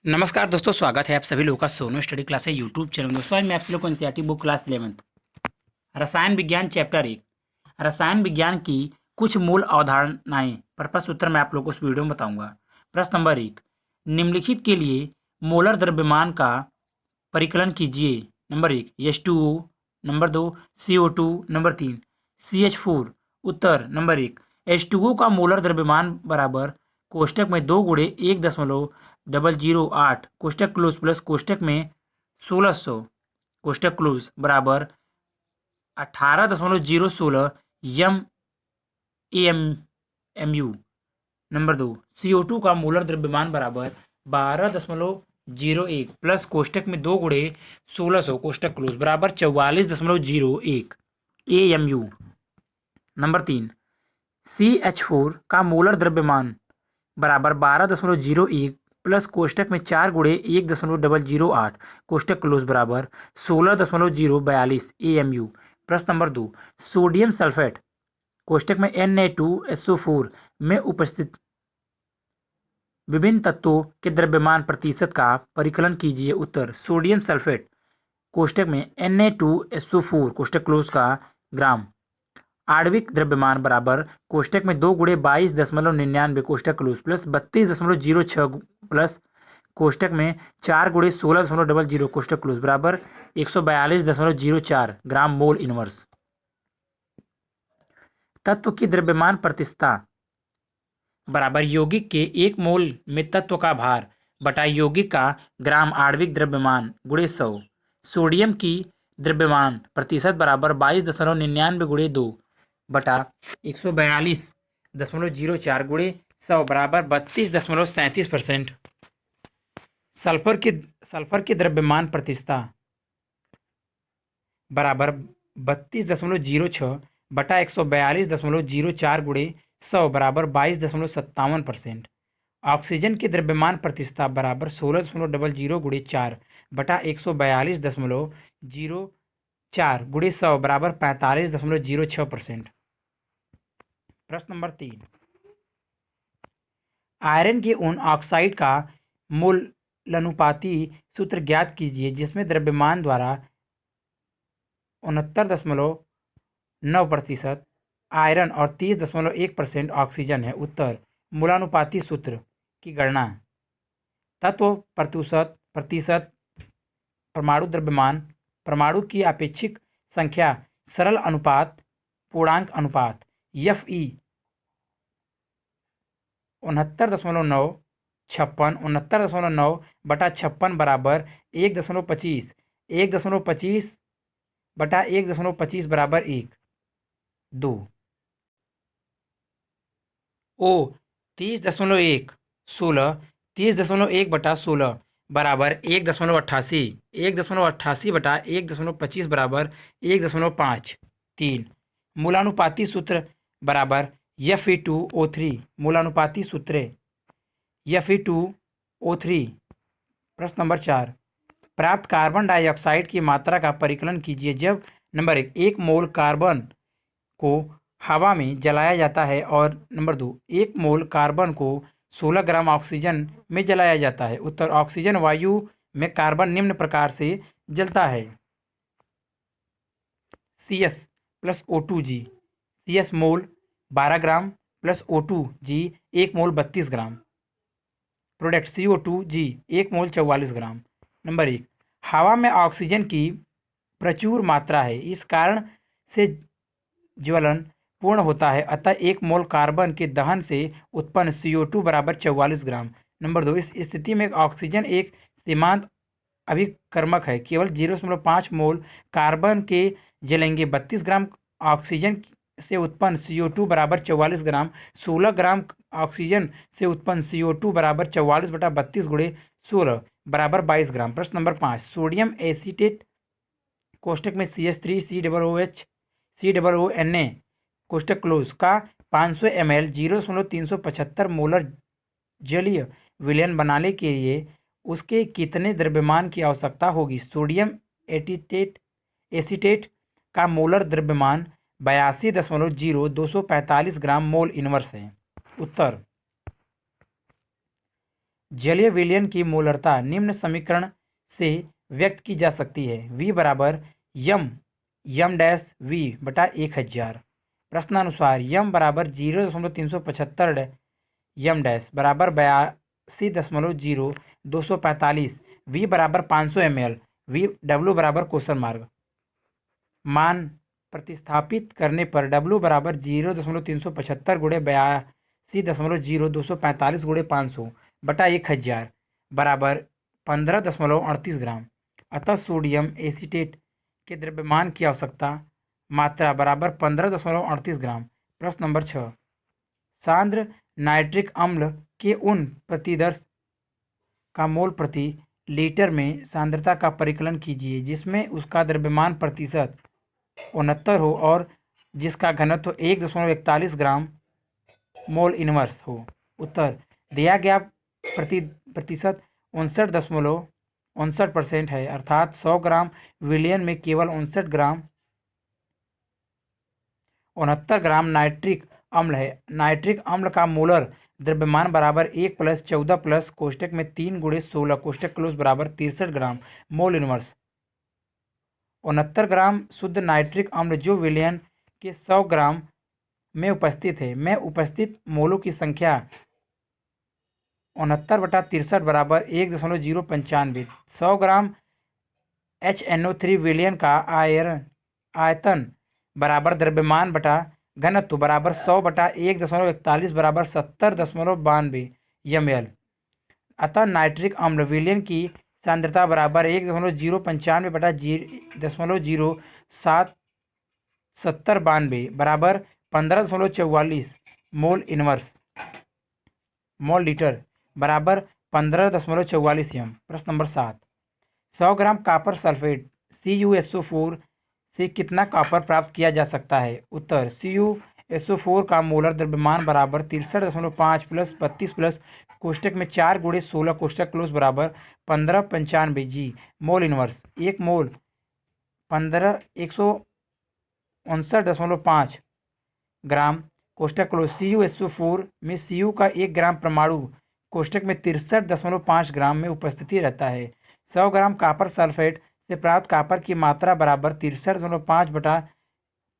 नमस्कार दोस्तों, स्वागत है आप सभी लोगों का सोनो स्टडी क्लास है यूट्यूब चैनल। दोस्तों आज मैं आप सभी लोगों को एनसीईआरटी बुक क्लास 11 रसायन विज्ञान चैप्टर 1 रसायन विज्ञान की कुछ मूल अवधारणाएं पर प्रश्न उत्तर मैं आप लोगों को इस वीडियो में बताऊंगा। प्रश्न नंबर 1, निम्नलिखित के लिए मोलर द्रव्यमान का परिकलन कीजिए। Number 1 H2O, number 2 CO2, number 3 CH4। उत्तर नंबर 1, H2O का मोलर द्रव्यमान बराबर कोष्टक में 2 गुणे 1,008 कोष्टक क्लोज प्लस कोष्टक में 1600 कोष्टक क्लोज बराबर 18,016 यम M M U. Number 2 CO2 का मोलर द्रव्यमान बराबर 12,01 प्लस कोष्टक में 2 गुणे 1600 कोष्टक क्लोज बराबर 44,01 AMU। नंबर 3 CH4 का मोलर द्रव्यमान बराबर 12,01 प्लस कोष्टक में 4 गुणे 1,008 कोष्टक क्लोज बराबर 16,042 AMU। प्रश्न नंबर 2, सोडियम सल्फेट कोष्टक में Na2SO4 में उपस्थित विभिन्न तत्वों के द्रव्यमान प्रतिशत का परिकलन कीजिए। उत्तर सोडियम सल्फेट कोष्टक में Na2SO4 कोष्टक क्लोज का ग्राम आणविक द्रव्यमान बराबर कोष्टक में 2 गुणे 22,99 कोष्टक क्लोज प्लस 32,06 प्लस कोष्टक में 4 गुणे 16,00 कोष्टक क्लोज बराबर 142,04 ग्राम मोल इनवर्स। तत्व की द्रव्यमान प्रतिशतता बराबर यौगिक के 1 मोल में तत्व का भार बटा यौगिक का ग्राम आणविक द्रव्यमान गुणे 100। सोडियम की द्रव्यमान प्रतिशत बराबर 22,99 गुणे 2 बटा 142,04 गुणे 100 बराबर 32,37%। सल्फर की द्रव्यमान प्रतिशतता बराबर 32,06 बटा 142,04 गुणे 100 बराबर 22,57%। ऑक्सीजन की द्रव्यमान प्रतिशतता बराबर 16,00 गुणे 4 बटा 142,04 गुणे 100 बराबर 45,06%। प्रश्न नंबर 3, आयरन के उन ऑक्साइड का मूलानुपाती सूत्र ज्ञात कीजिए जिसमें द्रव्यमान द्वारा 69.9% आयरन और 30.1% ऑक्सीजन है। उत्तर मूलानुपाती सूत्र की गणना तत्व प्रतिशत परमाणु द्रव्यमान परमाणु की अपेक्षिक संख्या सरल अनुपात पूर्णांक अनुपात FE 69.9 बटा 56 बराबर 1.25 1.25 बटा 1.25 बराबर 1 2 O 30.1 16 30.1 बटा 16 बराबर 1.88 1.88 बटा 1.25 बराबर 1.5 3 मूलानुपाती सूत्र बराबर Fe2O3 मूलानुपाती सूत्र Fe2O3। प्रश्न नंबर 4, प्राप्त कार्बन डाइऑक्साइड की मात्रा का परिकलन कीजिए जब नंबर 1 मोल कार्बन को हवा में जलाया जाता है और नंबर 2 1 मोल कार्बन को 16 ग्राम ऑक्सीजन में जलाया जाता है। उत्तर ऑक्सीजन वायु में कार्बन निम्न प्रकार से जलता है। CS प्लस O2G CS मोल 12 ग्राम प्लस O2G 1 मोल 32 ग्राम। प्रोडक्ट CO2G 1 मोल 44 ग्राम। नंबर 1, हवा में ऑक्सीजन की प्रचुर मात्रा है, इस कारण से ज्वलन पूर्ण होता है, अतः 1 मोल कार्बन के दहन से उत्पन्न CO2 बराबर 44 ग्राम। नंबर 2, इस स्थिति में ऑक्सीजन एक सीमांत अभिकर्मक है, केवल 0.5 मोल कार्बन के जलेंगे। 32 ग्राम ऑक्सीजन से उत्पन्न CO2 बराबर 44 ग्राम। 16 ग्राम ऑक्सीजन से उत्पन्न CO2 बराबर 44 बटा 32 गुणे 16 बराबर 22 ग्राम। प्रश्न नंबर 5, सोडियम एसीटेट कोष्टक में CH3 COOH COONA कोष्टक क्लोज का 500 ml 0.375 मोलर जलीय विलयन बनाने के लिए उसके कितने द्रव्यमान की आवश्यकता होगी। सोडियम एसीटेट का मोलर द्रव्यमान 82,245 ग्राम मोल इनवर्स है। उत्तर जलीय विलयन की मोलरता निम्न समीकरण से व्यक्त की जा सकती है। V बराबर यम डैश V बटा 1000। प्रश्नानुसार यम बराबर 0.375 यम डैश बराबर 82.0245। V बराबर 500 ml। W बराबर क्वेश्चन मार्क। मान प्रतिस्थापित करने पर W बराबर 0.375 गुणे 82.0245 गुणे 500 बटा 1000 बराबर 15.38 ग्राम। अतः सोडियम एसीटेट के द्रव्यमान की आवश्यकता मात्रा बराबर 15.38 ग्राम। प्रश्न नंबर 6, सांद्र नाइट्रिक अम्ल के उन प्रतिदर्श का मोल प्रति लीटर में सांद्रता का परिकलन कीजिए जिसमें उसका द्रव्यमान प्रतिशत 69 हो और जिसका घनत्व 1.41 ग्राम मोल इनवर्स हो। उत्तर दिया गया प्रतिशत 59.59% है, अर्थात 100 ग्राम विलयन में केवल 69 ग्राम नाइट्रिक अम्ल है। नाइट्रिक अम्ल का मोलर द्रव्यमान बराबर 1 + 14 प्लस कोष्टक में 3 × 16 कोष्टक क्लोज बराबर 63 ग्राम मोल इनवर्स। 69 ग्राम शुद्ध नाइट्रिक अम्ल जो विलयन के 100 ग्राम में उपस्थित है, में उपस्थित मोलों की संख्या 69/63 बराबर 1.095। 100 ग्राम HNO3 विलयन का आयतन बराबर द्रव्यमान बटा घनत्व बराबर 100/1.41 बराबर 70.92 ml। अतः नाइट्रिक अम्ल विलयन की सांद्रता बराबर 1.095 बटा 0.0792 बराबर 15.44 मोल इनवर्स मोल लीटर बराबर 15.44 m। प्रश्न number 7, 100 gram copper sulphate CuSO4 से कितना कॉपर प्राप्त किया जा सकता है। उत्तर CuSO4 का मोलर द्रव्यमान बराबर 63.5 प्लस 32 प्लस कोष्टक में 4 × 16 कोष्टक क्लोज बराबर 1595 G मोल इनवर्स। 1 मोल 159.5 ग्राम कोष्टक क्लोज। CuSO4 में Cu का 1 ग्राम परमाणु कोष्टक में 63.5 ग्राम में उपस्थिति रहता है। 100 ग्राम कॉपर सल्फेट से प्राप्त कॉपर की मात्रा बराबर 63.5 बटा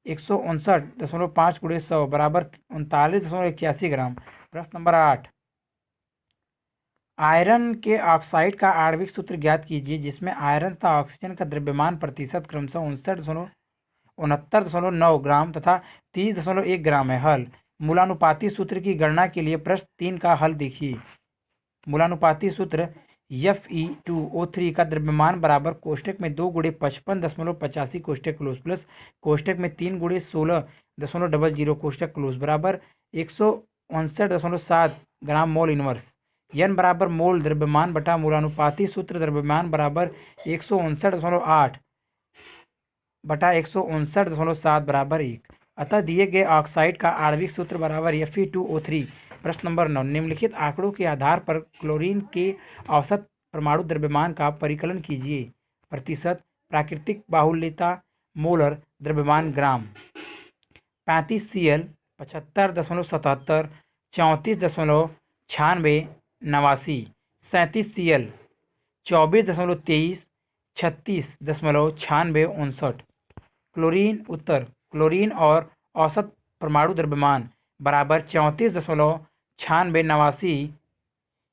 159.5 × 100 बराबर 39.81 ग्राम। प्रश्न नंबर 8, आयरन के ऑक्साइड का आणविक सूत्र ज्ञात कीजिए जिसमें आयरन तथा ऑक्सीजन का द्रव्यमान प्रतिशत क्रमशः 69.9 ग्राम तथा 30.1 ग्राम है। हल मूलानुपाती सूत्र की गणना के लिए प्रश्न 3 का हल देखिए। मूलानुपाती सूत्र Fe2O3 का द्रव्यमान बराबर कोष्टक में 2 × 55.85 कोष्टक क्लोज प्लस कोष्टक में 3 × 16.00 कोष्टक क्लोज बराबर 159.7 ग्राम मोल इनवर्स। n बराबर मोल द्रव्यमान बटा मूलानुपाती सूत्र द्रव्यमान बराबर 159.8 बटा 159.7 बराबर 1। अतः दिए गए ऑक्साइड का आणविक सूत्र बराबर Fe2O3। प्रश्न नंबर 9, निम्नलिखित आंकड़ों के आधार पर क्लोरीन के औसत परमाणु द्रव्यमान का परिकलन कीजिए। प्रतिशत प्राकृतिक बाहुल्यता मोलर द्रव्यमान ग्राम। 35 Cl 75.77 34.96 89। 37 Cl 24.23 36.96 59। क्लोरीन। उत्तर क्लोरीन और औसत परमाणु द्रव्यमान बराबर 34.96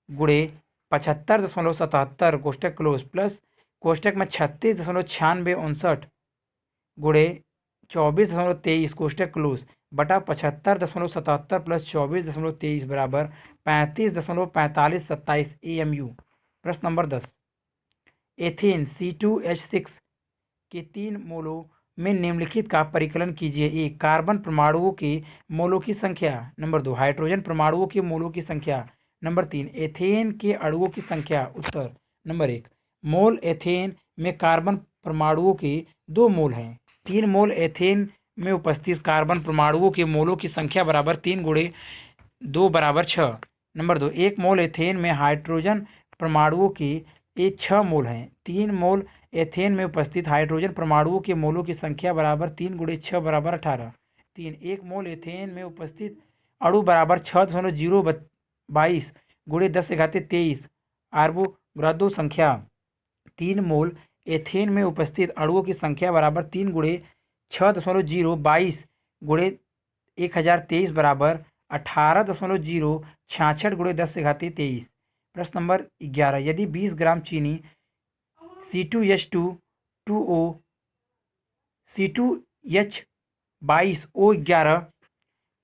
गुणे 75.77 कोष्टक क्लोज प्लस कोष्टक में 36.96 गुणे 24.23 कोष्टक क्लोज बटा 75.77 प्लस 24.23 बराबर 35.4527 AMU। प्रश्न नंबर 10, एथेन C2H6 के 3 मोलों में निम्नलिखित का परिकलन कीजिए। 1 कार्बन परमाणुओं के मोलों की संख्या। नंबर 2 हाइड्रोजन परमाणुओं के मोलों की संख्या। नंबर 3 एथेन के अणुओं की संख्या। उत्तर नंबर 1 मोल एथेन में कार्बन परमाणुओं के 2 मोल हैं। 3 मोल एथेन में उपस्थित कार्बन परमाणुओं के मोलों की संख्या बराबर 3 × 2 बराबर 6। नंबर 2 1 मोल एथेन में हाइड्रोजन परमाणुओं के 6 मोल हैं। 3 मोल एथेन में उपस्थित हाइड्रोजन परमाणुओं के मोलों की संख्या बराबर 3 × 6 बराबर 18। 3 1 मोल एथेन में उपस्थित अणु बराबर 6.022 × 10⁻23 आर्बोग्रादो संख्या 3 मोल एथेन में उपस्थित अणुओं की संख्या बराबर 3 गुणे 6.022 गुणे 1023 बराबर 18.066 गुणे 10⁻23। प्रश्न नंबर 11, यदि 20 ग्राम चीनी C2H2O C2H22O11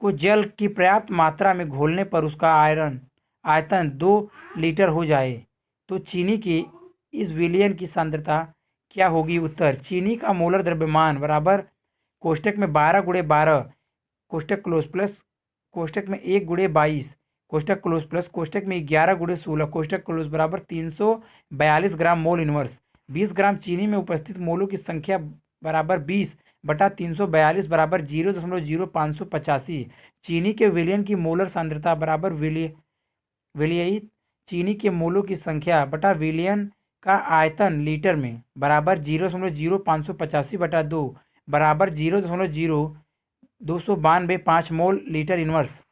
को जल की पर्याप्त मात्रा में घोलने पर उसका आयतन 2 लीटर हो जाए तो चीनी के इस विलयन की सांद्रता क्या होगी? उत्तर, चीनी का मोलर द्रव्यमान बराबर कोष्टक में 12 गुणे 12 कोष्टक क्लोज प्लस कोष्टक में 1 गुणे 22 कोष्टक क्लोज प्लस कोष्टक में 11 गुणे 16 कोष्टक क्लोज बराबर 342 ग्राम मोल इनवर्स। 20 ग्राम चीनी में उपस्थित मोलों की संख्या बराबर 20/342 बराबर 0.0585। चीनी के विलयन की मोलर सांद्रता बराबर विलयित चीनी के मोलों की संख्या बटा विलयन का आयतन लीटर में बराबर 0.0585/2 बराबर 0.0292 मोल लीटर इनवर्स।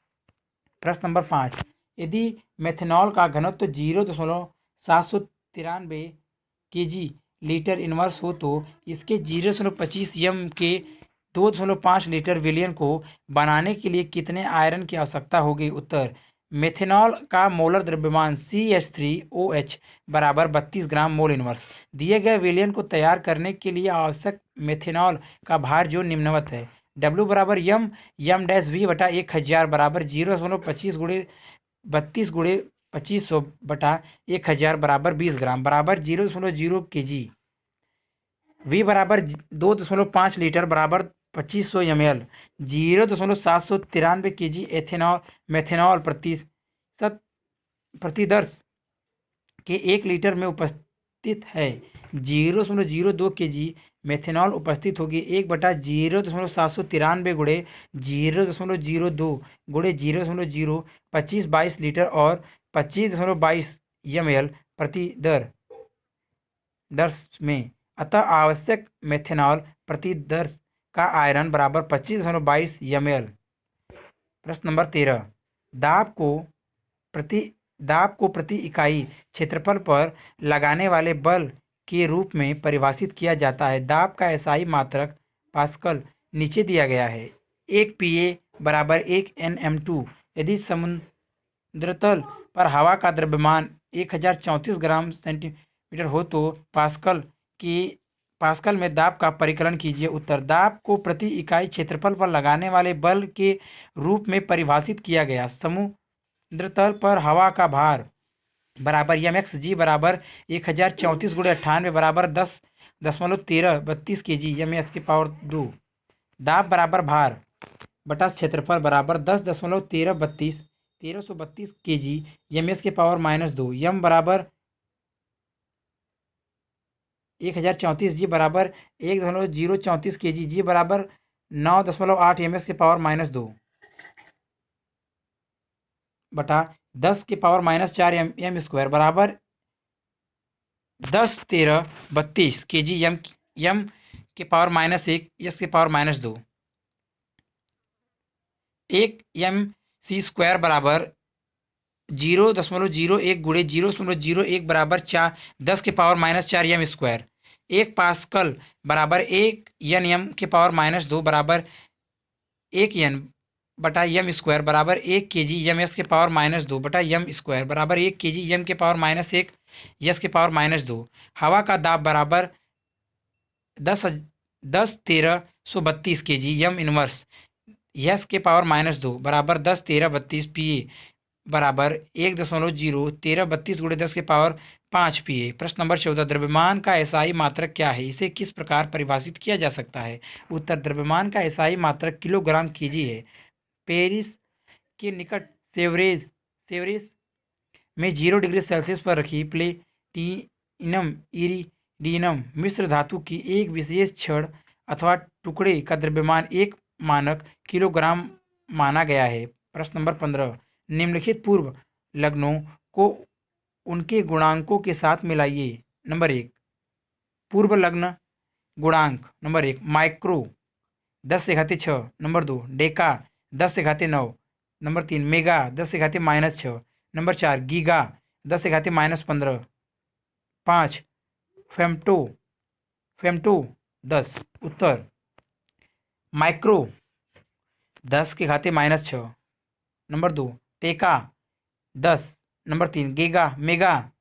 प्रश्न नंबर 5, यदि मेथनॉल का घनत्व 0.793 kg लीटर इनवर्स हो तो इसके 0.25 m के 2.5 लीटर विलयन को बनाने के लिए कितने आयरन की आवश्यकता होगी? उत्तर, मेथनॉल का मोलर द्रव्यमान CH3OH बराबर 32 ग्राम मोल इनवर्स। दिए गए विलयन को तैयार करने के लिए आवश्यक मेथनॉल का भार जो निम्नवत है। W बराबर m-v बटा 1000 बराबर 0.25 गुणे 32 गुणे 2500 बटा 1000 बराबर 20 ग्राम बराबर 0.0 kg। V बराबर 2.5 लीटर बराबर 2500 ml 0.793 kg मेथनॉल प्रतिदर्श के 1 लीटर में उपस्थित है। 0.02 kg मेथनॉल उपस्थित होगी 1/0.793 गुणे 0.02 गुणे 0.02522 लीटर और 25.22 ml प्रतिदर्श में। अतः आवश्यक मेथनॉल प्रतिदर्श का आयरन बराबर 25.22 ml। प्रश्न नंबर 13, दाब को प्रति इकाई क्षेत्रफल पर लगाने वाले बल के रूप में परिभाषित किया जाता है। दाब का एसआई मात्रक पास्कल नीचे दिया गया है। 1 Pa बराबर 1 Nm2। यदि समुद्रतल पर हवा का द्रव्यमान 1034 ग्राम सेंटीमीटर हो तो पास्कल में दाब का परिकलन कीजिए। उत्तर, दाब को प्रति इकाई क्षेत्रफल पर लगाने वाले बल के रूप में परिभाषित किया गया। समुद्रतल पर हवा का भार बराबर mxg बराबर 1034 गुणे 98 बराबर 10.1332 kg m/2। दाब बराबर भार बटा क्षेत्रफल बराबर 10.1332 kg m/2। m बराबर 1034 g बराबर 1.034 kg g बराबर 9.8 m/2 बटा 10⁻⁴ m स्क्वायर बराबर 10.1332 kg m⁻⁻1 s⁻²। 1 mc square बराबर 0.01 गुणे 0.01 बराबर 10⁻⁴ m स्क्वायर। 1 पास्कल बराबर 1 Nm⁻² बराबर 1 N बटा m स्क्वायर बराबर 1 kg m⁻² बटा m स्क्वायर बराबर 1 kg m⁻⁻1 s⁻²। हवा का दाब बराबर 10,1332 kg m इनवर्स s⁻² बराबर 10,1332 Pa बराबर 1.01332 गुणे 10⁵ Pa। प्रश्न नंबर 14, द्रव्यमान का एसआई मात्रक क्या है? इसे किस प्रकार परिभाषित किया जा सकता है? उत्तर, द्रव्यमान का एसआई मात्रक किलोग्राम केजी है। पेरिस के निकट सेवरेस में 0 डिग्री सेल्सियस पर रखी प्लेटिनम इरिडियम मिश्र धातु की एक विशेष छड़ अथवा टुकड़े का द्रव्यमान 1 मानक किलोग्राम माना गया है। प्रश्न नंबर 15, निम्नलिखित पूर्व लग्नों को उनके गुणांकों के साथ मिलाइए। नंबर 1, पूर्व लग्न गुणांक। Number 1, micro 10⁻6। Number 2, Deka 10⁻9। Number 3, mega 10⁻⁻6। Number 4, giga 10⁻15। 5 femto 10। उत्तर। माइक्रो 10⁻6। नंबर 2 टेका 10। Number 3 giga mega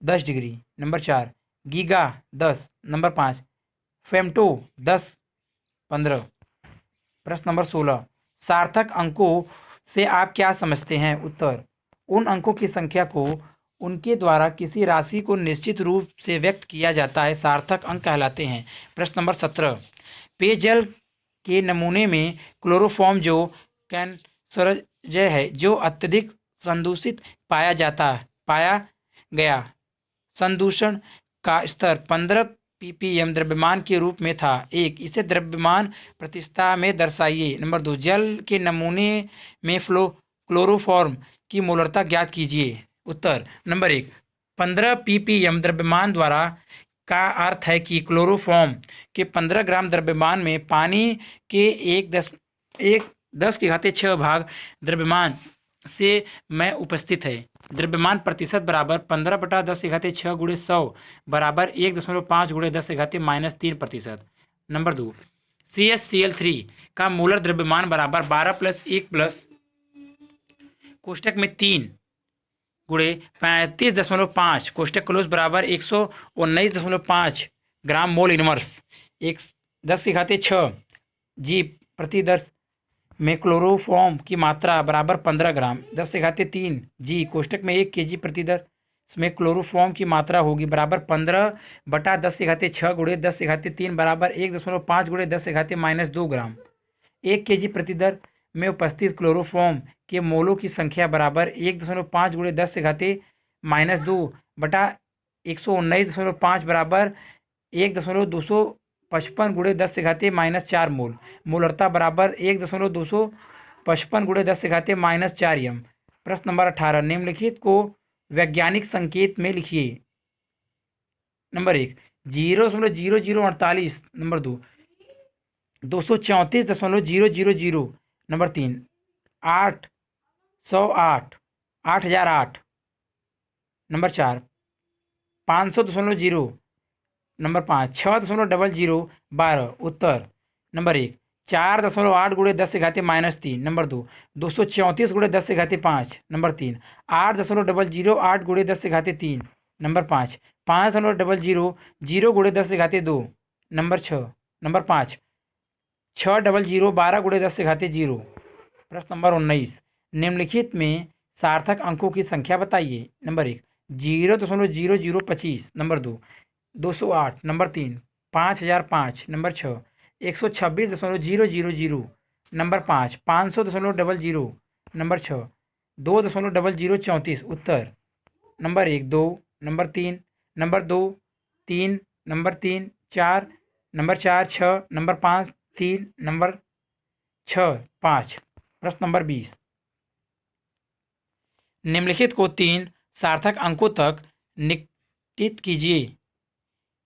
10 degree. Number 4 giga 10। Number 5 femto 10-15। प्रश्न नंबर 16 सार्थक अंकों से आप क्या समझते हैं? उत्तर उन अंकों की संख्या को उनके द्वारा किसी राशि को निश्चित रूप से व्यक्त किया जाता है, सार्थक अंक कहलाते हैं। प्रश्न नंबर 17 पेयजल के नमूने में क्लोरोफॉर्म जो कैंसरजय है, जो अत्यधिक संदूषित पाया गया, संदूषण का स्तर 15 ppm द्रव्यमान के रूप में था। एक इसे द्रव्यमान प्रतिशतता में दर्शाइए। नंबर 2 जल के नमूने में क्लोरोफॉर्म की मोलरता ज्ञात कीजिए। उत्तर नंबर 1 15 ppm द्रव्यमान द्वारा का अर्थ है कि क्लोरोफॉर्म के 15 ग्राम द्रव्यमान में पानी के 10⁻6 भाग द्रव्यमान से में उपस्थित है। द्रव्यमान प्रतिशत बराबर 15/10⁻6 × 100 बराबर 1.5 × 10⁻³ नंबर 2 CaCl3 का मोलर द्रव्यमान बराबर 12 + 1 कोष्टक में 3 × 35.5 कोष्टक क्लोज बराबर 119.5 ग्राम मोल इनवर्स 10⁻6 जी प्रति दस में क्लोरोफॉर्म की मात्रा बराबर 15 ग्राम 10⁻³ जी कोष्टक में 1 kg प्रति दस में क्लोरोफॉर्म की मात्रा होगी बराबर 15/10⁻6 × 10⁻³ बराबर 1.5 × 10⁻² ग्राम। 1 kg प्रति दर में उपस्थित क्लोरोफॉर्म के मोलों की संख्या बराबर 1.5 × 10⁻² बटा 119.5 बराबर 1.255 × 10⁻⁻4 मोल। मोलरता बराबर 1.255 × 10⁻⁻4 m। प्रश्न नंबर 18 निम्नलिखित को वैज्ञानिक संकेत में लिखिए। Number 1 0.0048। Number 2 234.000। Number 3 808 8008। Number 4 500.0। Number 5 6.0012। उत्तर number 1 4.8 × 10⁻³ number 2 234 × 10⁵। Number 3 8.008 × 10⁻³ number 5 5.000 × 10⁻²। Number 5 600 12 × 10⁻0। प्रश्न नंबर 19 निम्नलिखित में सार्थक अंकों की संख्या बताइए। Number 1 0.0025। Number 2 208। Number 3 5005। Number 6 126.000। Number 5 500.00। Number 6 2.0034। उत्तर number 1 2। Number 3 number 2 3 number 3 4 number 4 6 number 5 3 number 6 5। प्रश्न नंबर 20 निम्नलिखित को 3 सार्थक अंकों तक निश्चित कीजिए।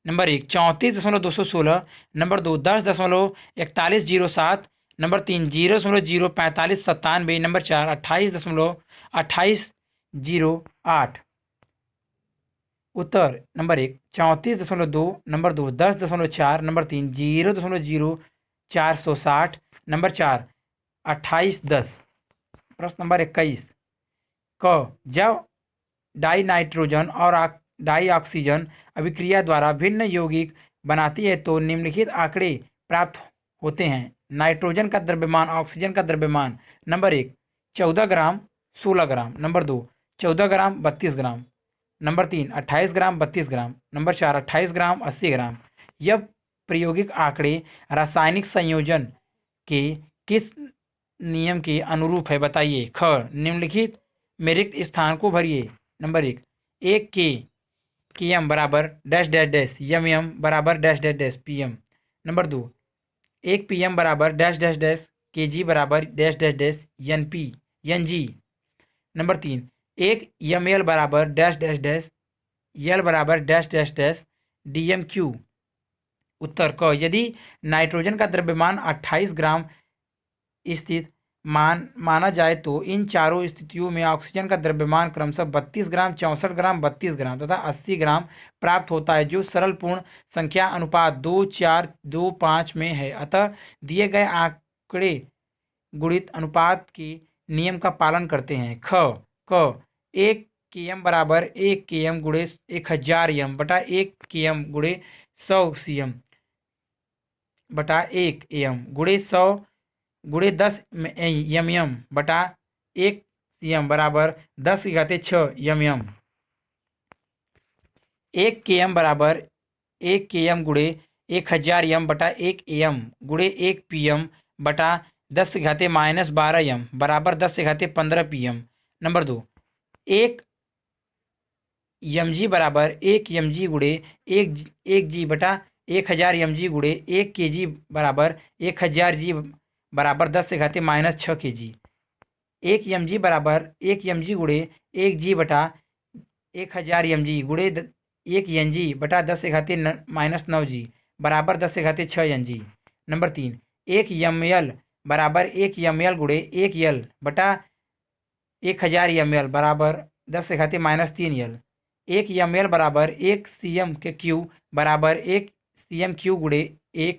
नंबर 1 34.216। नंबर 2 10.4107। नंबर 3 0.04597। नंबर 4 28.2808। उत्तर नंबर 1 34.2। नंबर 2 10.4। नंबर 3 0.0460। नंबर 4 2810। प्रश्न नंबर 21 क जब डाई नाइट्रोजन और डाई ऑक्सीजन अभिक्रिया द्वारा भिन्न यौगिक बनाती है तो निम्नलिखित आंकड़े प्राप्त होते हैं। नाइट्रोजन का द्रव्यमान ऑक्सीजन का द्रव्यमान। नंबर 1 14 ग्राम 16 ग्राम। नंबर 2 14 ग्राम 32 ग्राम। नंबर 3 28 ग्राम 32 ग्राम। नंबर 4 28 ग्राम 80 ग्राम। यह प्रायोगिक आंकड़े रासायनिक संयोजन के किस नियम के अनुरूप है बताइए। ख निम्नलिखित में रिक्त स्थान को भरिए। नंबर 1 km बराबर डैश डैश डैश m बराबर dash dash dash pm। Number 2 1 pm बराबर डैश डैश डैश kg बराबर dash dash dash ng। Number 3 1 ml बराबर डैश डैश डैश l बराबर डैश डैश डैश dmq। उत्तर क यदि नाइट्रोजन का द्रव्यमान 28 ग्राम स्थित माना जाए तो इन चारों स्थितियों में ऑक्सीजन का द्रव्यमान क्रमशः 32 ग्राम, 64 ग्राम, 32 ग्राम तथा 80 ग्राम प्राप्त होता है, जो सरल पूर्ण संख्या अनुपात 2:4:2:5 में है। अतः दिए गए आंकड़े गुणित अनुपात के नियम का पालन करते हैं। क 1 km बराबर 1 km गुणे 1000 m बटा 1 km गुणे 100 cm बटा 1 am गुणे 100 गुणे 10 mm बटा 1 cm बराबर 10⁻6 mm। 1 km बराबर 1 km गुणे 1000 m बटा 1 am गुणे 1 pm बटा 10⁻12 m बराबर 10⁻15 pm। नंबर 2, 1 mg बराबर 1 mg गुणे 1 g बटा 1000 mg गुणे 1 kg बराबर 1000 g बराबर 10⁻6 kg। 1 mg बराबर 1 mg गुणे 1 g बटा 1000 mg गुणे 1 ng बटा 10⁻9 g बराबर 10⁻6 ng। नंबर 3, 1 ml बराबर 1 ml गुणे 1 l बटा 1000 ml बराबर 10⁻3 l। 1 ml बराबर 1 cm के क्यू बराबर 1 cm क्यू गुणे 1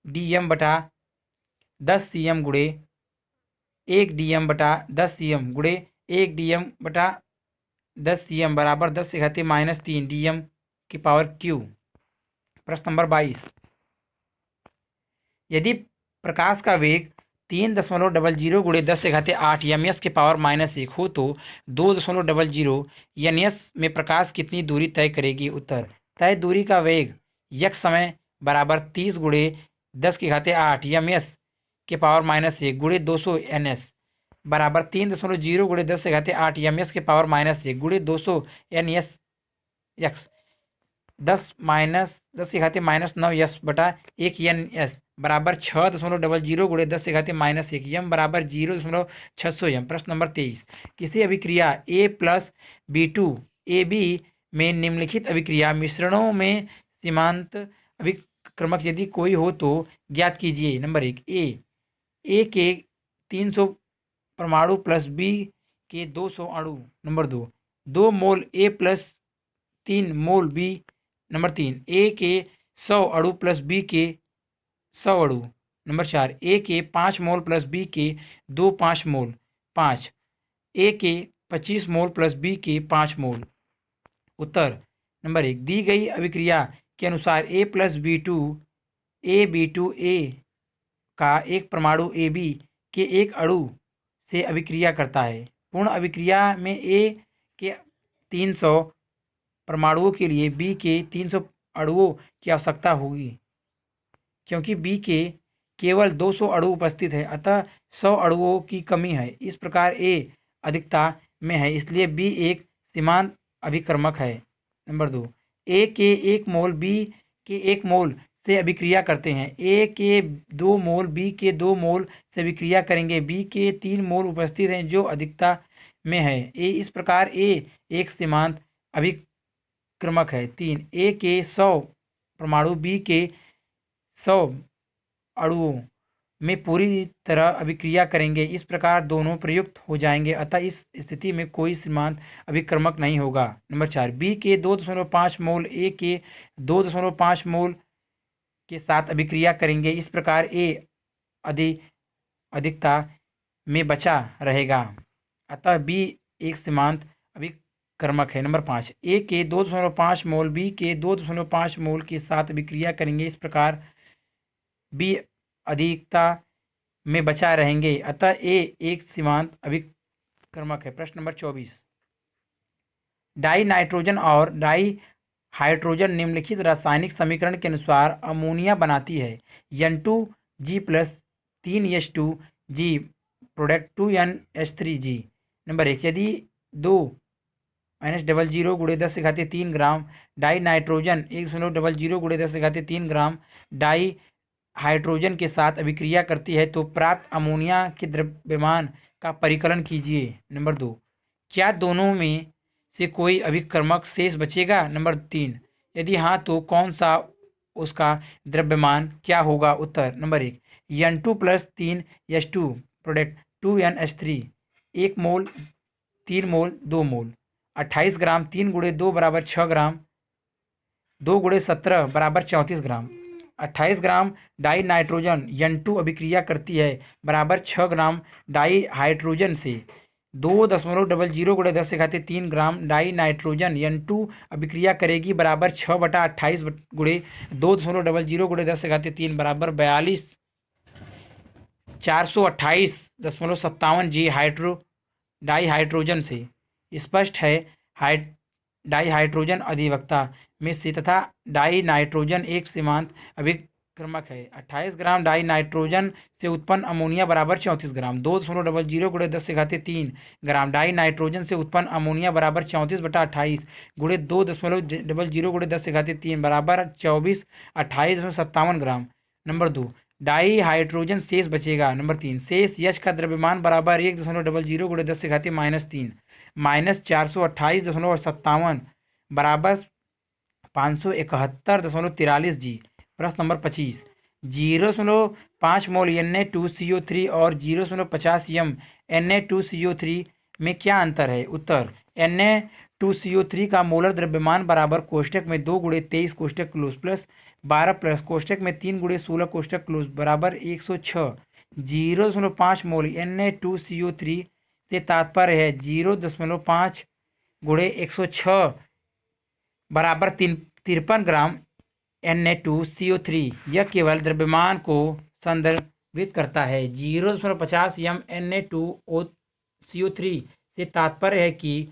dm बटा 10 cm गुणे 1 dm बटा 10 cm गुणे 1 dm बटा 10 cm बराबर 10⁻3 dm की पावर क्यू। प्रश्न नंबर 22, यदि प्रकाश का वेग 3.00 गुणे 10⁸ ms के पावर -1 हो तो 2.00 ns में प्रकाश कितनी दूरी तय करेगी। उत्तर, तय दूरी का वेग यक्स समय बराबर 30 गुणे 10⁸ ms के पावर -1 गुणे 200 ns बराबर 3.0 गुणे 10⁸ ms के पावर -1 गुणे 200 ns यक्स 10⁻9 यस बटा 1 ns बराबर 6.00 गुणे 10⁻1 यम बराबर 0.600 यम। प्रश्न नंबर 23, किसी अभिक्रिया A प्लस B2 AB में निम्नलिखित अभिक्रिया मिश्रणों में सीमांत अभिक्रमक यदि कोई हो तो ज्ञात कीजिए। नंबर 1, ए के 300 परमाणु प्लस B के 200 अणु। Number 2, 2 mole A plus 3 mole B। Number 3, ए के 100 अणु प्लस B के 100 अणु। नंबर 4, ए के 5 मोल प्लस B के 5 मोल 5। ए के 25 मोल प्लस B के 5 मोल। उत्तर, नंबर 1, दी गई अभिक्रिया के अनुसार A प्लस B2 A का एक परमाणु AB के एक अणु से अभिक्रिया करता है। पूर्ण अभिक्रिया में A के 300 परमाणुओं के लिए B के 300 अणुओं की आवश्यकता होगी। क्योंकि B के केवल 200 अणु उपस्थित है, अतः 100 अणुओं की कमी है। इस प्रकार A अधिकता में है, इसलिए B एक सीमांत अभिकर्मक है। नंबर 2, A के 1 मोल B के 1 मोल से अभिक्रिया करते हैं। A के 2 मोल B के 2 मोल से अभिक्रिया करेंगे। B के 3 मोल उपस्थित हैं जो अधिकता में है। इस प्रकार A एक सीमांत अभिक्रमक है। 3, A के 100 परमाणु B के 100 अणुओं में पूरी तरह अभिक्रिया करेंगे। इस प्रकार दोनों प्रयुक्त हो जाएंगे, अतः इस स्थिति में कोई सीमांत अभिक्रमक नहीं होगा। नंबर 4, B के 2.5 मोल A के 2.5 मोल के साथ अभिक्रिया करेंगे। इस प्रकार A अधिकता में बचा रहेगा, अतः B एक सीमांत अभिक्रमक है। नंबर 5, A के 2.5 मोल B के 2.5 मोल के साथ अभिक्रिया करेंगे। इस प्रकार B अधिकता में बचा रहेंगे, अतः A एक सीमांत अभिक्रमक है। प्रश्न नंबर 24, डाई नाइट्रोजन और डाई हाइड्रोजन निम्नलिखित रासायनिक समीकरण के अनुसार अमोनिया बनाती है। N2G plus 3H2G product 2NH3G। Number 1, यदि 2-00 गुणे 10⁻³ ग्राम डाई नाइट्रोजन 1.00 गुणे 10⁻³ ग्राम डाई हाइड्रोजन के साथ अभिक्रिया करती है तो प्राप्त अमोनिया के द्रव्यमान का परिकलन कीजिए। नंबर 2, क्या दोनों में से कोई अभिक्रमक शेष बचेगा। नंबर 3, यदि हाँ तो कौन सा उसका द्रव्यमान क्या होगा। उत्तर, number 1, N2 plus 3H2 product 2NH3 1 mole 3 mole 2 mole. 28 gram 3 गुणे 2 बराबर 6 ग्राम, 2 गुणे 17 बराबर 34 ग्राम। 28 ग्राम डाई नाइट्रोजन N2 अभिक्रिया करती है बराबर 6 ग्राम डाई हाइड्रोजन से। 2.00 गुणे 10⁻³ ग्राम डाई नाइट्रोजन N2 अभिक्रिया करेगी बराबर 6/28 गुणे 2.00 गुणे 10⁻³ बराबर 42 428.57 जी डाई हाइड्रोजन से। स्पष्ट है डाई हाइड्रोजन अधिवक्ता में से तथा डाई नाइट्रोजन एक सीमांत अभिक्रमक है। 28 ग्राम डाई नाइट्रोजन से उत्पन्न अमोनिया बराबर 34 ग्राम। 2.00 गुणे 10⁻³ ग्राम डाई नाइट्रोजन से उत्पन्न अमोनिया बराबर 34/28 गुणे 2.00 गुणे 10⁻³ बराबर 24 28.57 ग्राम। नंबर 2 डाई हाइड्रोजन शेष बचेगा। नंबर 3 शेष यश का द्रव्यमान बराबर 1.00 गुणे 10⁻³ माइनस 428.57 बराबर 571.43 जी। प्रश्न नंबर 25 0.5 मोल Na2CO3 और 0.50 m Na2CO3 में क्या अंतर है? उत्तर Na2CO3 का मोलर द्रव्यमान बराबर कोष्टक में 2 गुणे 23 कोष्टक क्लोज प्लस 12 प्लस कोष्टक में 3 गुणे 16 कोष्टक क्लोज बराबर 106। 0.5 मोल Na2CO3 से तात्पर्य है 0.5 गुणे 106 बराबर 53 ग्राम Na2CO3। यह केवल द्रव्यमान को संदर्भित करता है। 0.50 m Na2CO3 से तात्पर्य है कि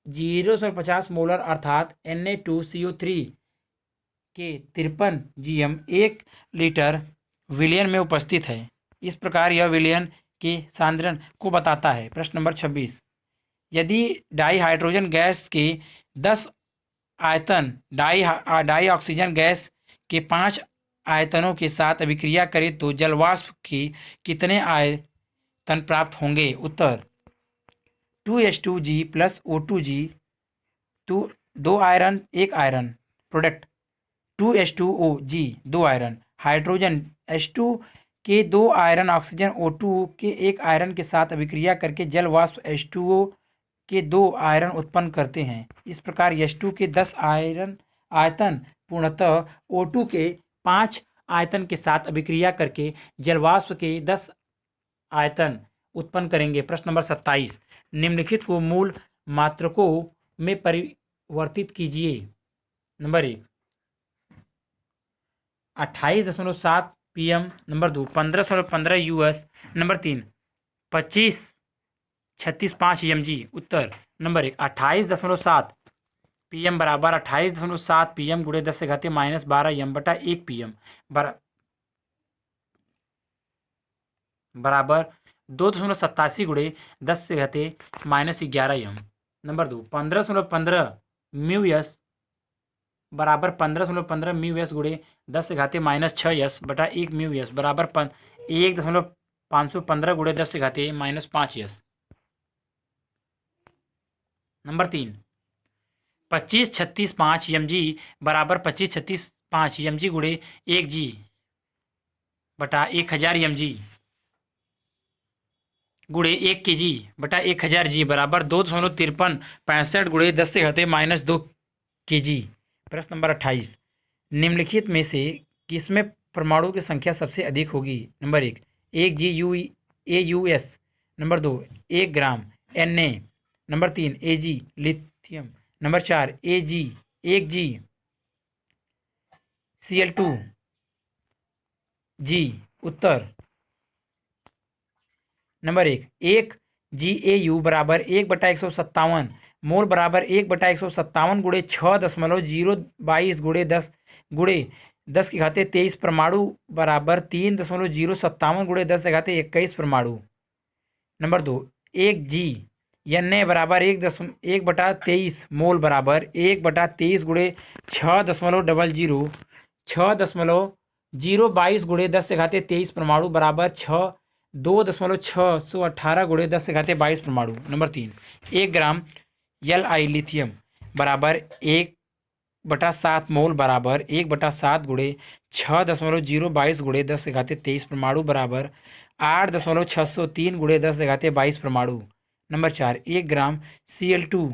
0.50 मोलर अर्थात Na2CO3 के 53 gm 1 लीटर विलयन में उपस्थित है। इस प्रकार यह विलयन के सांद्रण को बताता है। प्रश्न नंबर 26 यदि डाई हाइड्रोजन गैस के 10 आयतन डाई ऑक्सीजन गैस के 5 आयतनों के साथ अभिक्रिया करे तो जलवाष्प के कितने आयतन प्राप्त होंगे? उत्तर 2H2G plus O2G 2 iron 1 iron product 2H2OG 2 iron hydrogen H2 के 2 आयरन ऑक्सीजन O2 के 1 आयरन के साथ अभिक्रिया करके जल वाष्प H2O के 2 आयरन उत्पन्न करते हैं। इस प्रकार H2 के 10 आयतन पूर्णतः O2 के 5 आयतन के साथ अभिक्रिया करके जलवाष्प के 10 आयतन उत्पन्न करेंगे। प्रश्न नंबर 27 निम्नलिखित को मूल मात्रकों में परिवर्तित कीजिए। Number 1 28.7 pm। Number 2 15.15 US। Number 3 25.36.5 mg। उत्तर नंबर 1 28.7 pm बराबर 28.7 pm गुणे 10⁻−12 m बटा 1 pm बराबर 2.87 गुणे 10⁻−11 m। नंबर 2 15.15 μs बराबर 15.15 μs गुणे 10⁻−6 s बटा 1 μs बराबर 1.515 गुणे 10⁻−5 s। नंबर 3 25.36.5 mg बराबर 25.36.5 mg गुणे 1 g बटा 1000 mg गुणे 1 kg बटा 1000 g बराबर 2.5365 गुणे 10⁻−2 kg। प्रश्न नंबर 28 निम्नलिखित में से किसमें परमाणु की संख्या सबसे अधिक होगी? Number 1 GUAUS। नंबर 2 1 ग्राम Na। Number 3 Ag lithium. Number 4 Ag 1 G Cl2 G। उत्तर नंबर 1 GAU बराबर 1/157 मोल बराबर 1/157 गुणे 6.022 गुणे 10 गुणे 10⁻23 परमाणु बराबर 3.057 गुणे 10⁻21 परमाणु। नंबर 2 1 G Na बराबर 1/23 मोल बराबर 1/23 गुणे 6.022 गुणे 10⁻23 परमाणु बराबर 2.618 गुणे 10⁻22 परमाणु। नंबर 3 1 ग्राम Li लिथियम बराबर 1/7 मोल बराबर 1/7 गुणे 6.022 गुणे 10⁻23 परमाणु बराबर 8,603 गुणे 10^22 परमाणु। नंबर 4, 1 ग्राम Cl2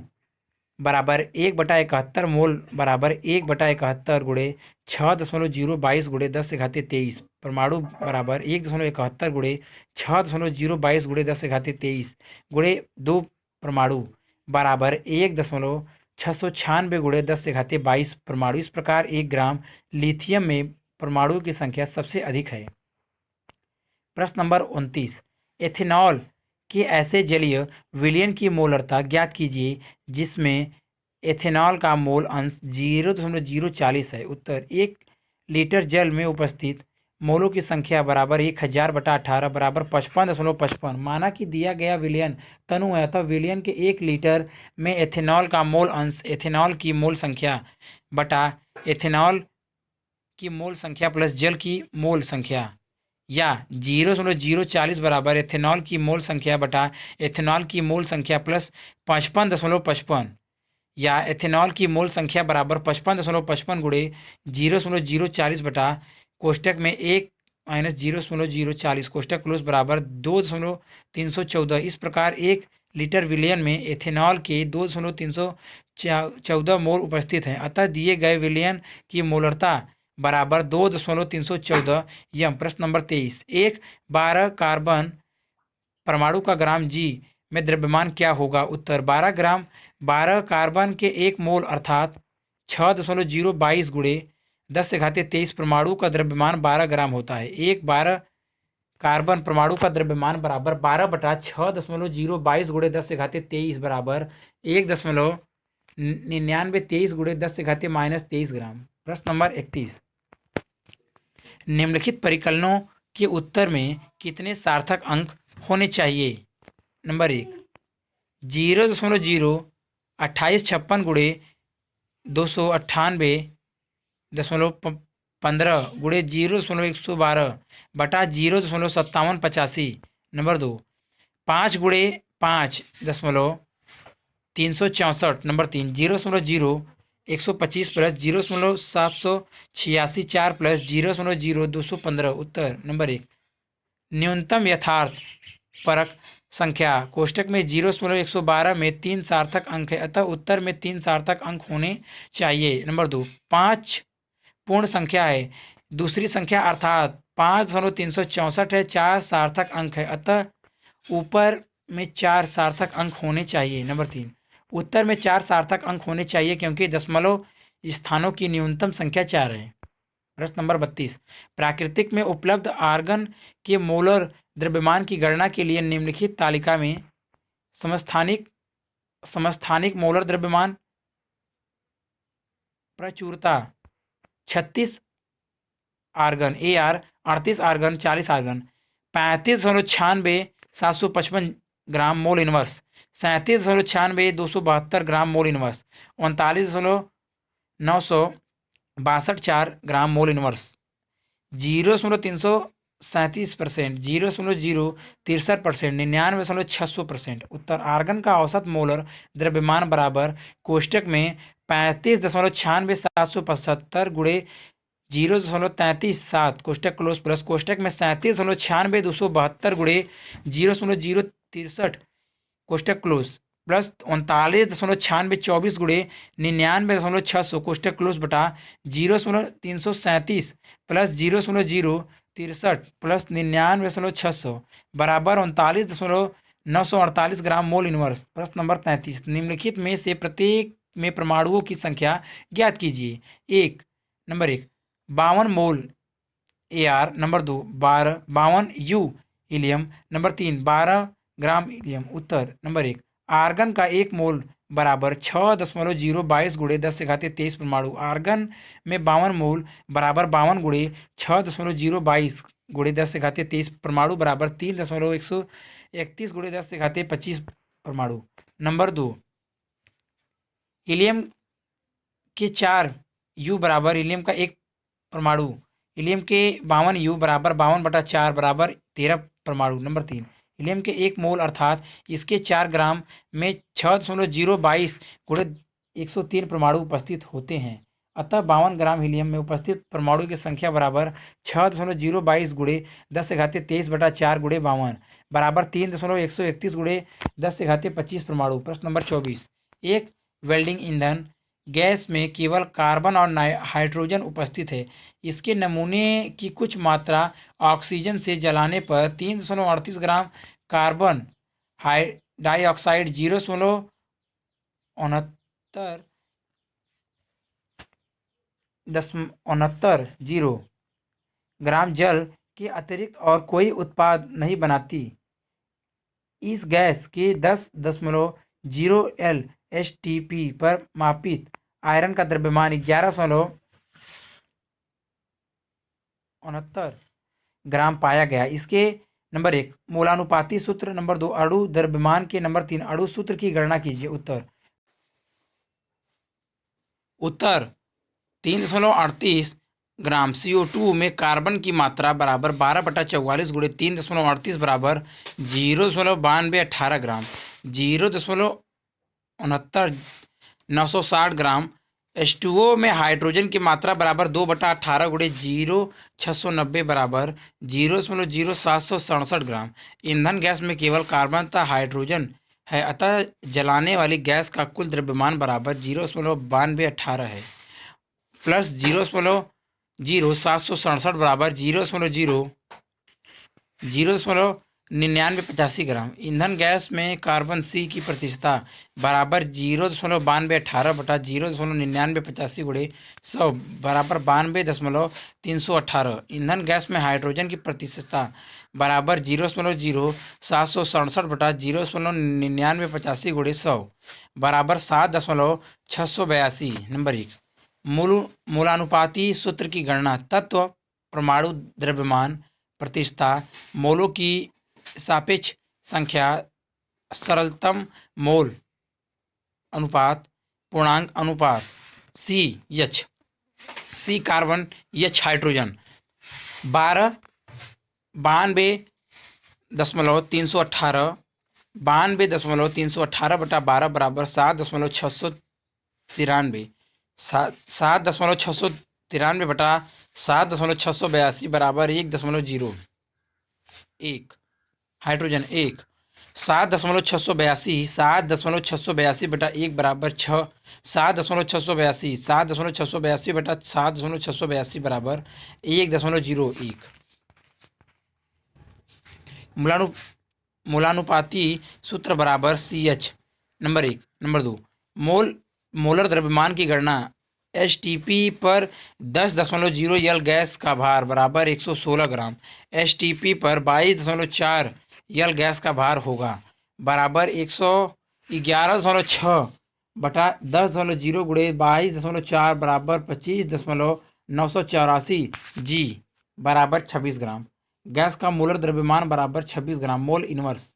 बराबर 1/71 मोल बराबर 1/71 गुणे 6,022 गुणे 10^23 परमाणु बराबर 1,71 गुणे 6,022 गुणे 10^23 गुणे 2 परमाणु बराबर 1,696 गुणे 10^22 परमाणु। इस प्रकार 1 ग्राम लिथियम में परमाणुओं की संख्या सबसे अधिक है। प्रश्न नंबर 29, एथेनॉल के ऐसे जलीय विलयन की मोलरता ज्ञात कीजिए जिसमें एथेनॉल का मोल अंश 0.040 है। उत्तर, 1 लीटर जल में उपस्थित मोलों की संख्या बराबर 1000/18 बराबर 55.55। माना कि दिया गया विलयन तनु है, अतः विलयन के 1 लीटर में एथेनॉल का मोल अंश एथेनॉल की मोल संख्या बटा एथेनॉल की मोल संख्या प्लस जल की मोल संख्या या 0.040 बराबर एथेनॉल की मोल संख्या बटा एथेनॉल की मोल संख्या प्लस 55.55 या एथेनॉल की मोल संख्या बराबर 55.55 गुणे 0.040 बटा कोष्टक में 1 माइनस 0.040 कोष्टक क्लोज बराबर 2.314। इस प्रकार 1 लीटर विलयन में एथेनॉल के 2.314 मोल उपस्थित हैं, अतः दिए गए विलयन की मोलरता बराबर 2.314 यम। प्रश्न नंबर 23, एक 12 कार्बन परमाणु का ग्राम जी में द्रव्यमान क्या होगा। उत्तर, 12 ग्राम 12 कार्बन के 1 मोल अर्थात 6.022 गुणे 10^23 परमाणु का द्रव्यमान 12 ग्राम होता है। एक 12 कार्बन परमाणु का द्रव्यमान बराबर 12/6.022 गुणे 10^23 बराबर 1.9923 गुणे 10⁻³ ग्राम। प्रश्न नंबर 31, निम्नलिखित परिकलनों के उत्तर में कितने सार्थक अंक होने चाहिए। नंबर 1, 0.02856 गुणे 298.15 गुणे 0.112 बटा 0.5785। नंबर 2, 5 गुणे 5.364। Number 3, 0.0125 plus 0.786 4 plus 0.0215। उत्तर नंबर 1, न्यूनतम यथार्थ परक संख्या कोष्टक में 0.112 में 3 सार्थक अंक है, अतः उत्तर में 3 सार्थक अंक होने चाहिए। नंबर 2, 5 पूर्ण संख्या है, दूसरी संख्या अर्थात 5.364 है, 4 सार्थक अंक है, अतः ऊपर में 4 सार्थक अंक होने चाहिए। नंबर 3, उत्तर में 4 सार्थक अंक होने चाहिए क्योंकि दशमलव स्थानों की न्यूनतम संख्या 4 है। प्रश्न नंबर 32, प्राकृतिक में उपलब्ध आर्गन के मोलर द्रव्यमान की गणना के लिए निम्नलिखित तालिका में समस्थानिक मोलर द्रव्यमान प्रचुरता 36 आर्गन AR, 38 आर्गन, 40 आर्गन, 35.96 ग्राम मोल इनवर्स, 37.96 272 ग्राम मोल इनवर्स, 39.962 ग्राम मोल इनवर्स, 0.337%, 0.063%, 99.600%। उत्तर, आर्गन का औसत मोलर द्रव्यमान बराबर कोष्टक में 35.96775 गुणे 0.337 कोष्टक क्लोज प्लस कोष्टक में 37.96 272 गुणे 0.063 कोष्टक क्लोज प्लस 39.96 गुणे 99.600 कोष्टक क्लोज बटा 0.337 प्लस 0.063 प्लस 99.600 बराबर 39.948 ग्राम मोल इनवर्स। प्रश्न नंबर 33, निम्नलिखित में से प्रत्येक में परमाणुओं की संख्या ज्ञात कीजिए। नंबर 1, 52 मोल AR। Number 2, 52 U helium. Number 3, 12 ग्राम हीलियम। उत्तर नंबर 1, आर्गन का 1 मोल बराबर 6.022 गुणे 10⁻³ परमाणु। आर्गन में 52 मोल बराबर 52 गुणे 6.022 गुणे 10⁻³ परमाणु बराबर 3.131 गुणे 10⁻25 परमाणु। नंबर 2, हीलियम के 4 U बराबर हीलियम का 1 परमाणु। हीलियम के 52 U बराबर 52/4 बराबर 13 परमाणु। नंबर 3, हीलियम के 1 मोल अर्थात इसके 4 ग्राम में 6.022 गुणे 103 परमाणु उपस्थित होते हैं, अतः 52 ग्राम हीलियम में उपस्थित परमाणु की संख्या बराबर 6.022 गुणे 10⁻23 बटा 4 गुणे 52 बराबर 3.131 गुणे 10⁻25 परमाणु। प्रश्न नंबर 24, एक वेल्डिंग ईंधन गैस में केवल कार्बन और हाइड्रोजन उपस्थित है। इसके नमूने की कुछ मात्रा ऑक्सीजन से जलाने पर 3.38 ग्राम कार्बन डाइऑक्साइड 0.69 ग्राम जल के अतिरिक्त और कोई उत्पाद नहीं बनाती। इस गैस के 10.0 LSTP पर मापित आयरन का द्रव्यमान 11.69 ग्राम पाया गया। इसके नंबर 1 मूलानुपाती सूत्र, नंबर 2 अणु द्रव्यमान के, नंबर 3 अणु सूत्र की गणना कीजिए। उत्तर 3.38 ग्राम CO2 में कार्बन की मात्रा बराबर 12/44 गुणे 3.38 बराबर 0.9218 ग्राम, 0.69 ग्राम। H2O में हाइड्रोजन की मात्रा बराबर 2/18 गुणे 0.690 बराबर 0.0767 ग्राम। ईंधन गैस में केवल कार्बन तथा हाइड्रोजन है, अतः जलाने वाली गैस का कुल द्रव्यमान बराबर 0.9218 है प्लस 0.0767 बराबर 0.9985 ग्राम। ईंधन गैस में कार्बन C की प्रतिशतता बराबर 0.9218 बटा 0.9985 गुणे 100 बराबर 92.318। ईंधन गैस में हाइड्रोजन की प्रतिशतता बराबर 0.0767 बटा 0.9985 गुणे 100 बराबर 7.682। नंबर 1 मूलानुपाती सूत्र की गणना। तत्व परमाणु द्रव्यमान प्रतिशतता मोलों की सापेक्ष संख्या सरलतम मोल अनुपात पूर्णांक अनुपात C कार्बन H हाइड्रोजन 92.318 बटा 12 बराबर 7.693 7.693 बटा 7.682 बराबर 1.01। हाइड्रोजन 1 7.682 बटा 1 बराबर 6 7.682 बटा 7.682 बराबर 1.01। मूलानुपाती सूत्र बराबर CH। नंबर 1 नंबर 2 मोलर द्रव्यमान की गणना। HTP पर 10.0 L गैस का भार बराबर 116 ग्राम। HTP पर 22.4 L गैस का भार होगा बराबर 111.6 बटा 10.0 गुणे 22.4 बराबर 25.984 G बराबर 26 ग्राम। गैस का मोलर द्रव्यमान बराबर 26 ग्राम। Mole inverse.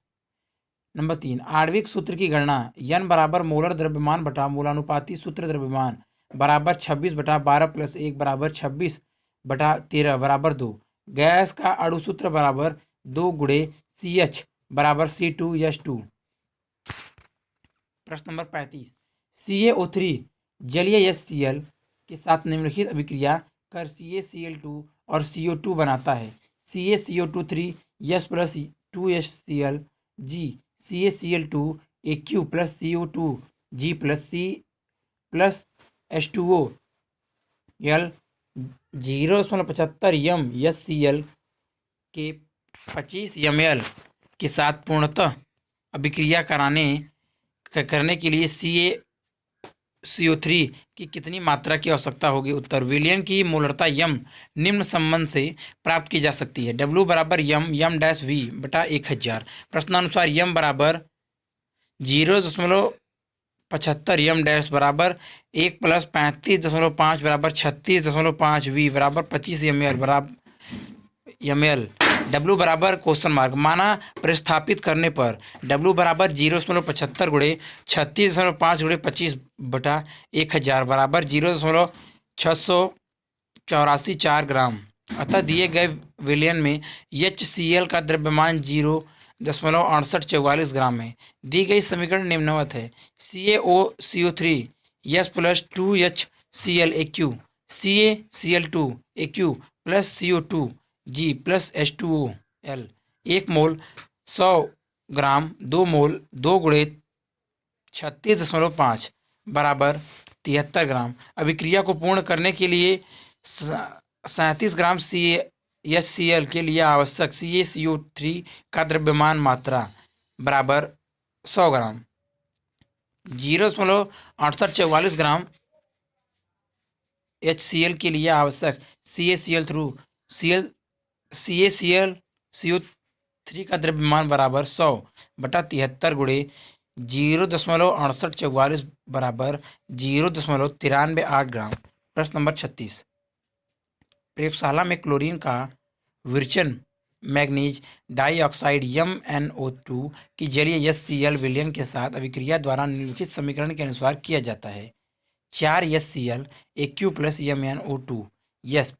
नंबर 3 आणविक सूत्र की गणना। N बराबर मोलर द्रव्यमान बटा मूलानुपाती सूत्र द्रव्यमान बराबर 26 बटा 12 प्लस 1 बराबर 26 बटा 13 बराबर 2। गैस का अणु सूत्र बराबर 2 गुणे CH बराबर C2H2। प्रश्न नंबर 35 CaO3 जलीय HCl के साथ निम्नलिखित अभिक्रिया कर CaCl2 और CO2 बनाता है। CaCO2 3 plus 2HCl G CaCl2 AQ plus CO2 G plus C plus H2O L 0.75 m HCl के 25 ml के साथ पूर्णतः अभिक्रिया करने के लिए CaCO3 की कितनी मात्रा की आवश्यकता होगी। उत्तर विलयन की मोलरता यम निम्न संबंध से प्राप्त की जा सकती है। W बराबर यम डैश V बटा 1000। प्रश्नानुसार यम बराबर 0.75 m डैश बराबर 1 प्लस 35.5 बराबर 36.5 V बराबर 25 ml बराबर ml। W बराबर क्वेश्चन मार्क माना प्रतिस्थापित करने पर W बराबर 0.75 गुणे 36.5 गुणे 25 बटा 1000 बराबर 0.684 ग्राम। अतः दिए गए विलयन में HCl का द्रव्यमान 0.6844 ग्राम है। दी गई समीकरण निम्नवत है। CaCO3 S plus 2H Cl AQ, CaCl2 AQ plus CO2 G plus H2OL 1 मोल 100 ग्राम 2 मोल 2 × 36.5 बराबर 73 ग्राम। अभिक्रिया को पूर्ण करने के लिए 37 ग्राम HCl के लिए आवश्यक CaCO3 का द्रव्यमान मात्रा बराबर 100 ग्राम। 0.6844 ग्राम HCl के लिए आवश्यक CaCl3 का द्रव्यमान बराबर 100/73 गुणे 0.6844 बराबर 0.938 ग्राम। प्रश्न नंबर 36। प्रयोगशाला में क्लोरीन का विरचन मैग्नीज डाइऑक्साइड MnO2 की जलीय HCl विलयन के साथ अभिक्रिया द्वारा निम्नलिखित समीकरण के अनुसार किया जाता है। 4 HCl AQ plus MnO2 yes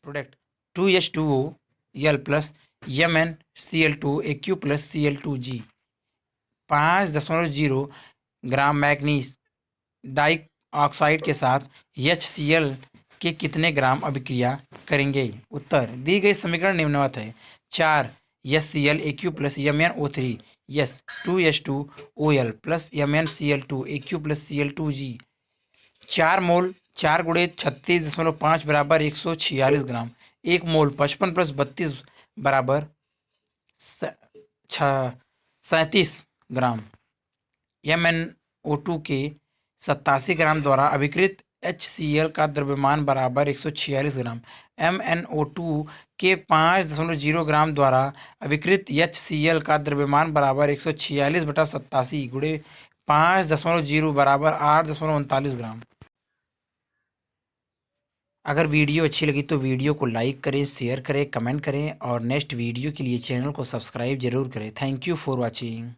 product 2H2OL plus MnCl2 AQ plus Cl2G 5.0 ग्राम मैग्नीज डाइऑक्साइड के साथ HCl के कितने ग्राम अभिक्रिया करेंगे। उत्तर दी गई समीकरण निम्नवत है। 4 HCl AQ plus MnO3 yes 2H2OL plus MnCl2 AQ plus Cl2G 4 मोल 4 गुणे 36.5 बराबर 146 ग्राम। 1 मोल 55 प्लस 32 बराबर 37 ग्राम। MnO2 के 87 ग्राम द्वारा अभिकृत HCl का द्रव्यमान बराबर 146 ग्राम। MnO2 के 5.0 ग्राम द्वारा अभिकृत HCl का द्रव्यमान बराबर 146/87 गुणे 5.0 बराबर 8.39 ग्राम। अगर वीडियो अच्छी लगी तो वीडियो को लाइक करें, शेयर करें, कमेंट करें और नेक्स्ट वीडियो के लिए चैनल को सब्सक्राइब जरूर करें। Thank you for watching.